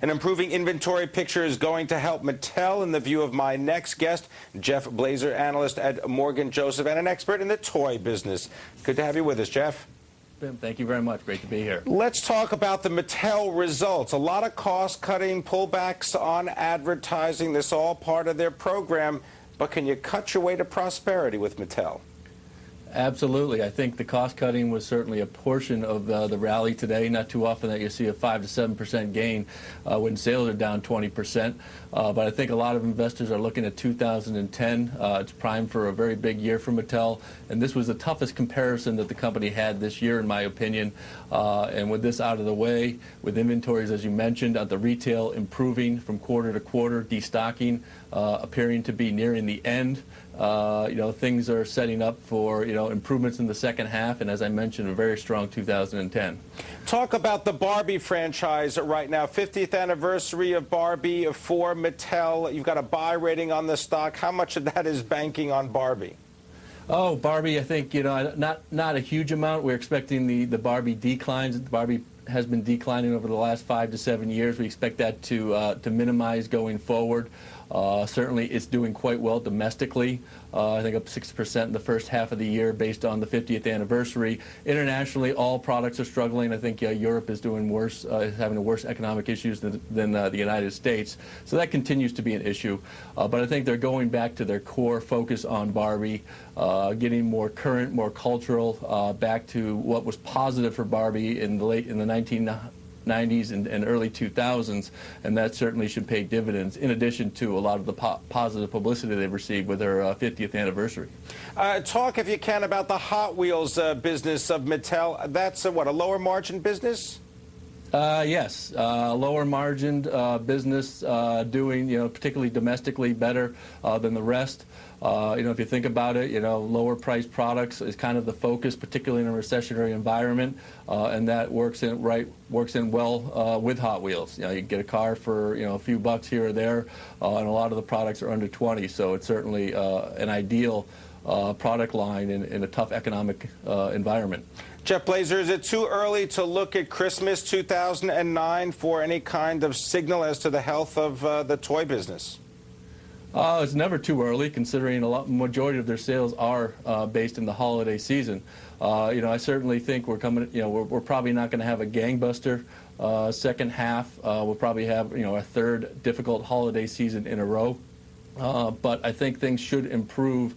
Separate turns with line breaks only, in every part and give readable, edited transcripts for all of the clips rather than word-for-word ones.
An improving inventory picture is going to help Mattel in the view of my next guest, Jeff Blazer, analyst at Morgan Joseph and an expert in the toy business. Good to have you with us, Jeff.
Thank you very much. Great to be here.
Let's talk about the Mattel results. A lot of cost-cutting, pullbacks on advertising. This all part of their program. But can you cut your way to prosperity with Mattel?
Absolutely. I think the cost-cutting was certainly a portion of the rally today. Not too often that you see a 5 to 7% gain when sales are down 20%. But I think a lot of investors are looking at 2010. It's primed for a very big year for Mattel. And this was the toughest comparison that the company had this year, in my opinion. And with this out of the way, with inventories, as you mentioned, at the retail improving from quarter to quarter, destocking appearing to be nearing the end. Things are setting up for, improvements in the second half, and as I mentioned, a very strong 2010.
Talk about the Barbie franchise right now. 50th anniversary of Barbie for Mattel. You've got a buy rating on the stock. How much of that is banking on Barbie?
Oh, Barbie, I think, not a huge amount. We're expecting the Barbie declines. Barbie has been declining over the last 5 to 7 years. We expect that to minimize going forward. Certainly, it's doing quite well domestically. I think up 6% in the first half of the year based on the 50th anniversary. Internationally, all products are struggling. I think Europe is doing worse, having worse economic issues than the United States. So that continues to be an issue. But I think they're going back to their core focus on Barbie, getting more current, more cultural, back to what was positive for Barbie in the 1990s and early 2000s, and that certainly should pay dividends, in addition to a lot of the positive publicity they've received with their 50th anniversary.
Talk, if you can, about the Hot Wheels business of Mattel. That's a lower margin business?
Yes, lower margined business, doing, particularly domestically better than the rest. If you think about it, lower priced products is kind of the focus, particularly in a recessionary environment, and that works in well with Hot Wheels. You get a car for a few bucks here or there, and a lot of the products are under 20, so it's certainly an ideal product line in a tough economic environment.
Jeff Blazer, is it too early to look at Christmas 2009 for any kind of signal as to the health of the toy business?
It's never too early, considering majority of their sales are based in the holiday season. I certainly think we're coming. We're probably not going to have a gangbuster second half. We'll probably have a third difficult holiday season in a row. But I think things should improve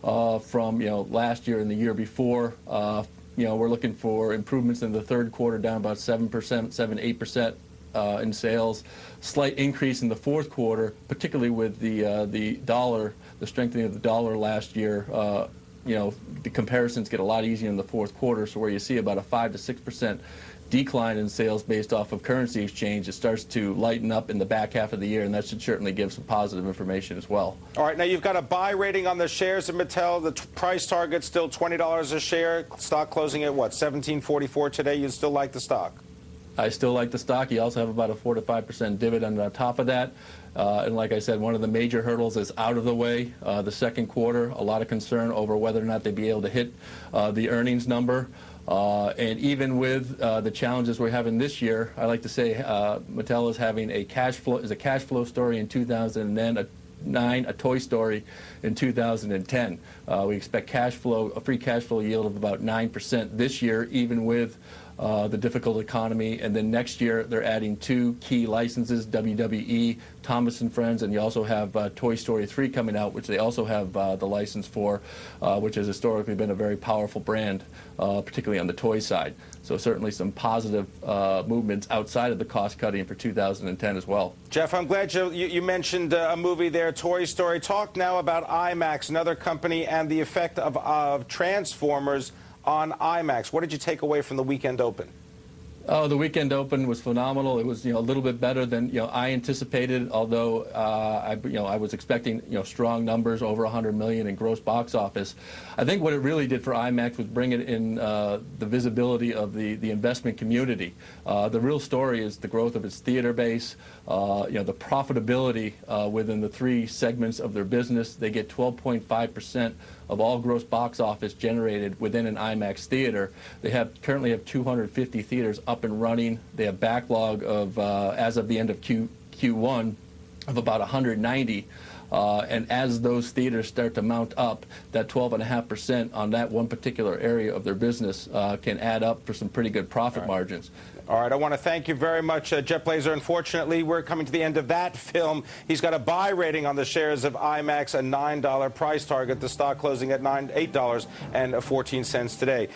from last year and the year before. We're looking for improvements in the third quarter, down about 7%, 8% in sales. Slight increase in the fourth quarter, particularly with the dollar, the strengthening of the dollar last year. The comparisons get a lot easier in the fourth quarter, so where you see about a 5 to 6% decline in sales based off of currency exchange, it starts to lighten up in the back half of the year, and that should certainly give some positive information as well.
All right, now you've got a buy rating on the shares of Mattel. The price target's still $20 a share. Stock closing at what, $17.44 today? You still like the stock?
I still like the stock. You also have about a 4 to 5% dividend on top of that. And like I said, one of the major hurdles is out of the way. The second quarter, a lot of concern over whether or not they'd be able to hit the earnings number. And even with the challenges we're having this year, I like to say Mattel is having a cash flow story in 2009, a toy story in 2010. We expect a free cash flow yield of about 9% this year, even with the difficult economy. And then next year they're adding 2 key licenses, WWE, Thomas & Friends, and you also have Toy Story 3 coming out, which they also have the license for, which has historically been a very powerful brand, particularly on the toy side. So certainly some positive movements outside of the cost cutting for 2010 as well.
Jeff, I'm glad you mentioned a movie there, Toy Story. Talk now about IMAX, another company, and the effect of Transformers on IMAX. What did you take away from the weekend open?
Oh, the weekend open was phenomenal. It was, a little bit better than I anticipated. Although I was expecting strong numbers, over 100 million in gross box office. I think what it really did for IMAX was bring it in the visibility of the investment community. The real story is the growth of its theater base. The profitability within the 3 segments of their business. They get 12.5% of all gross box office generated within an IMAX theater. They currently have 250 theaters up and running. They have backlog of, as of the end of Q1, of about 190. And as those theaters start to mount up, that 12.5% on that one particular area of their business can add up for some pretty good profit margins.
All right, I want to thank you very much, Jeff Blazer. Unfortunately, we're coming to the end of that film. He's got a buy rating on the shares of IMAX, a $9 price target. The stock closing at $8.14 today.